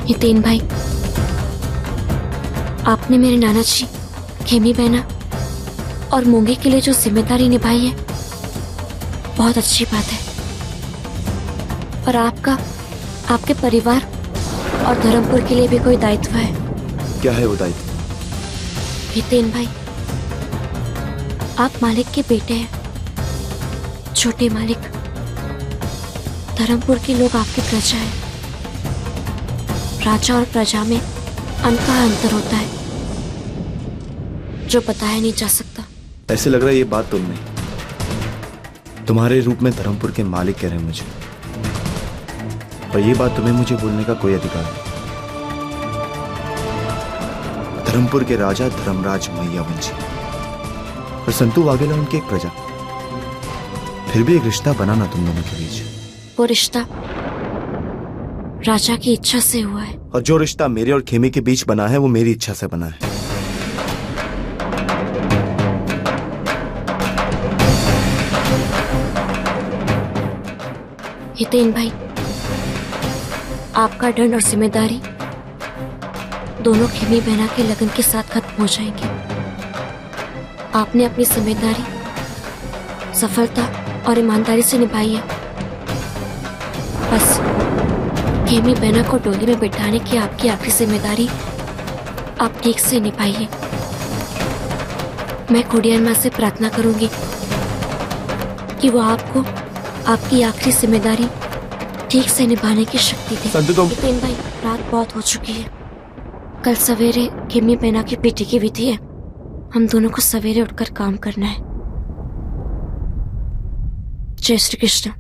हितेन भाई, आपने मेरे नाना जी, खेमी बहना और मूंगे के लिए जो जिम्मेदारी निभाई है, बहुत अच्छी बात है। पर आपका, आपके परिवार और धर्मपुर के लिए भी कोई दायित्व है। क्या है वो दायित्व? हितेन भाई, आप मालिक के बेटे हैं, छोटे मालिक। धर्मपुर के लोग आपकी प्रजा है। राजा और प्रजा में अनका अंतर होता है जो बताया नहीं जा सकता। ऐसे लग रहा है ये बात तुम नहीं, तुम्हारे रूप में धर्मपुर के मालिक कह रहे हैं मुझे, और ये बात तुम्हें मुझे बोलने का कोई अधिकार नहीं। धर्मपुर के राजा धर्मराज मैयावंशी और संतू वाघेला उनकी एक प्रजा। फिर भी एक रिश्ता बना ना तुम दोनों के बीच। वो रिश्ता राजा की इच्छा से हुआ है। और जो रिश्ता मेरे और खेमी के बीच बना है वो मेरी इच्छा से बना है। हितेन भाई, आपका दंड और जिम्मेदारी दोनों खेमी बहना के लगन के साथ खत्म हो जाएंगे। आपने अपनी जिम्मेदारी सफलता और ईमानदारी से निभाई है। बस खेमी बहना को डोली में बिठाने की आपकी आखिरी जिम्मेदारी आप ठीक से निभाइए। मैं खुडियान मां से प्रार्थना करूंगी कि वो आपको आपकी आखिरी जिम्मेदारी ठीक से निभाने की शक्ति दे। हितेन भाई, रात बहुत हो चुकी है। कल सवेरे खेमी बहना की बेटी की विधि है। हम दोनों को सवेरे उठकर काम करना है। जय श्री कृष्ण।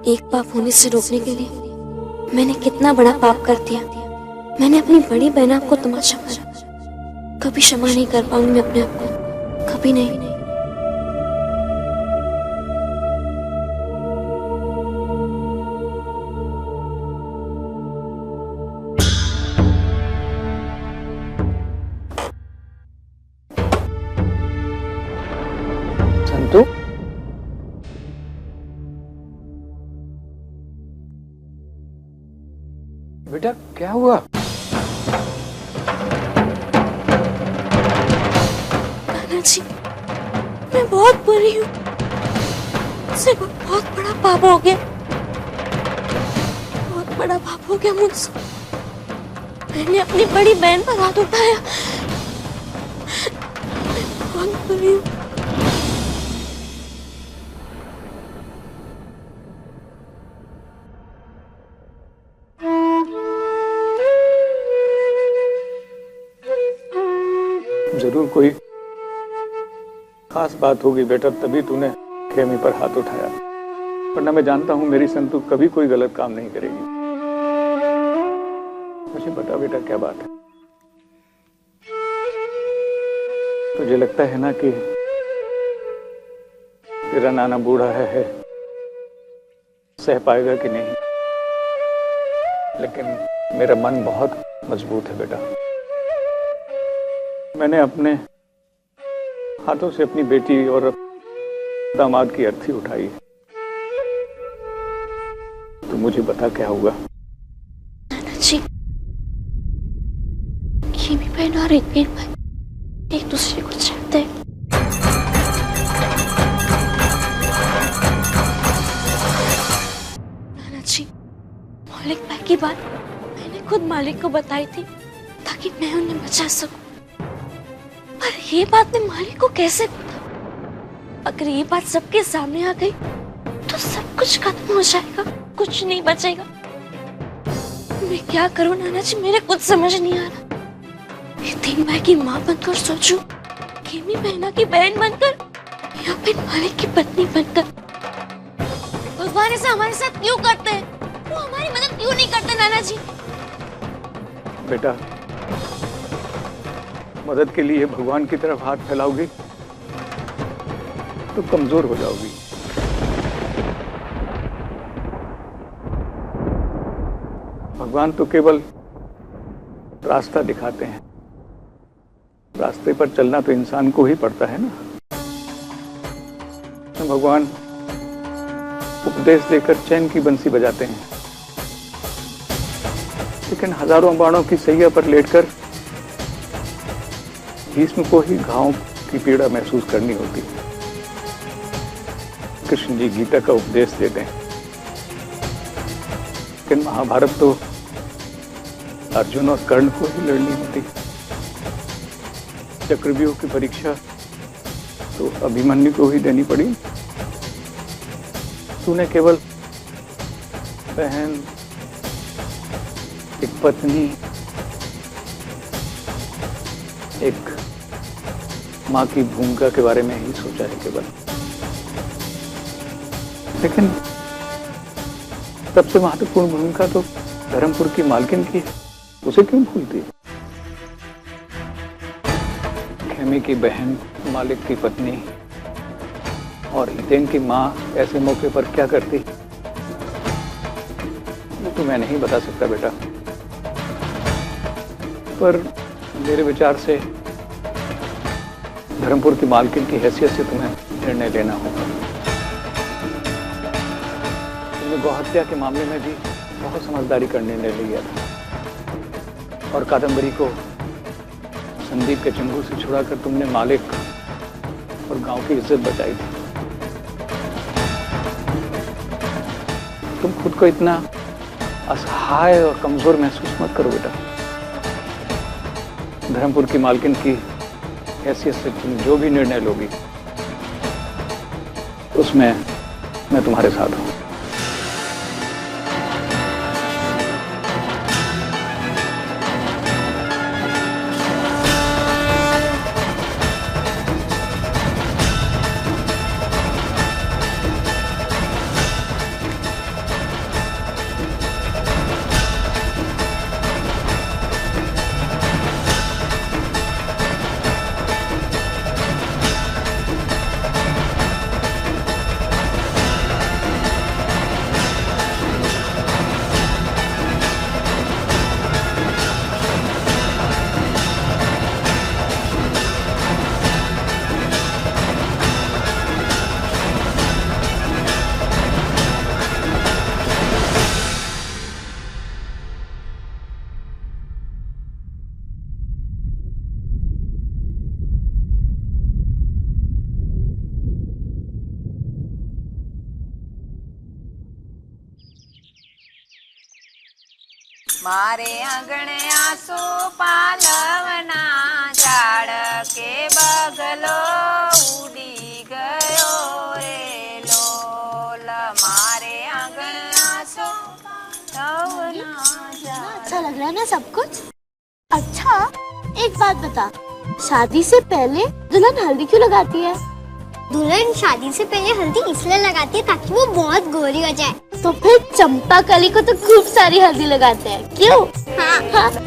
एक पाप होने से रोकने के लिए मैंने कितना बड़ा पाप कर दिया। मैंने अपनी बड़ी बहना को तमाशा मारा। कभी क्षमा नहीं कर पाऊंगी मैं अपने आप को, कभी नहीं। संतू, बेटा क्या हुआ? नाना जी, मैं बहुत बुरी हूँ। मुझसे बहुत बड़ा पाप हो गया। बहुत बड़ा पाप हो गया मुझसे। मैंने अपनी बड़ी बहन पर हाथ उठाया। मैं बहुत बुरी हूँ। जरूर कोई खास बात होगी बेटा, तभी तूने खेमी पर हाथ उठाया। वरना मैं जानता हूं मेरी संतू कभी कोई गलत काम नहीं करेगी। मुझे बता बेटा क्या बात है? तुझे लगता है ना कि तेरा नाना बूढ़ा है सह पाएगा कि नहीं? लेकिन मेरा मन बहुत मजबूत है बेटा। मैंने अपने हाथों से अपनी बेटी और दामाद की अर्थी उठाई। तो मुझे बता क्या हुआ? नाना जी, खेमी बहन और हितेन भाई एक दूसरे को चाहते हैं। नाना जी, मालिक भाई की बात मैंने खुद मालिक को बताई थी ताकि मैं उन्हें बचा सकूं। पर ये बात मैं मालिक को कैसे बताऊं? अगर ये बात सबके सामने आ गई तो सब कुछ खत्म हो जाएगा, कुछ नहीं बचेगा। मैं क्या करूं नाना जी, मेरे कुछ समझ नहीं आ रहा। तीन भाई की माँ बनकर सोचूं, खेमी बहना की बहन बनकर, या फिर मालिक की पत्नी बनकर। भगवान ऐसा हमारे साथ क्यों करते हैं? वो हमारी मदद क्यों नहीं करते नाना जी? बेटा, मदद के लिए भगवान की तरफ हाथ फैलाओगी तो कमजोर हो जाओगी। भगवान तो केवल रास्ता दिखाते हैं, रास्ते पर चलना तो इंसान को ही पड़ता है ना। भगवान उपदेश देकर चैन की बंसी बजाते हैं, लेकिन हजारों बाणों की सैया पर लेटकर भीष्म को ही घावों की पीड़ा महसूस करनी होती है। कृष्ण जी गीता का उपदेश देते हैं, लेकिन महाभारत तो अर्जुन और कर्ण को ही लड़नी होती। चक्रव्यूह की परीक्षा तो अभिमन्यु को ही देनी पड़ी। तूने केवल बहन, एक पत्नी, एक माँ की भूमिका के बारे में ही सोचा है केवल। लेकिन सबसे महत्वपूर्ण भूमिका तो धर्मपुर की मालकिन की है, उसे क्यों भूलती? खेमी की बहन, मालिक की पत्नी और हितेन की माँ ऐसे मौके पर क्या करती, वो तो मैं नहीं बता सकता बेटा। पर मेरे विचार से धर्मपुर की मालकिन की हैसियत से तुम्हें निर्णय लेना होगा। तुमने गौहत्या के मामले में भी बहुत समझदारी का निर्णय लिया था, और कादम्बरी को संदीप के चंगुल से छुड़ाकर तुमने मालिक और गांव की इज्जत बचाई थी। तुम खुद को इतना असहाय और कमजोर महसूस मत करो बेटा। धर्मपुर की मालकिन की हैसियत से तुम जो भी निर्णय लोगी उसमें मैं तुम्हारे साथ हूं। मारे आंगणे आसो पालवना झाड़ के बगलो उड़ी गयो रे लोल। मारे आंगणे आसो पालवना अच्छा लग रहा है ना सब कुछ? अच्छा एक बात बता, शादी से पहले दुल्हन हल्दी क्यों लगाती है? दुल्हन शादी से पहले हल्दी इसलिए लगाती है ताकि वो बहुत गोरी हो जाए। तो फिर चंपा कली को तो खूब सारी हल्दी लगाते हैं, क्यों? हाँ।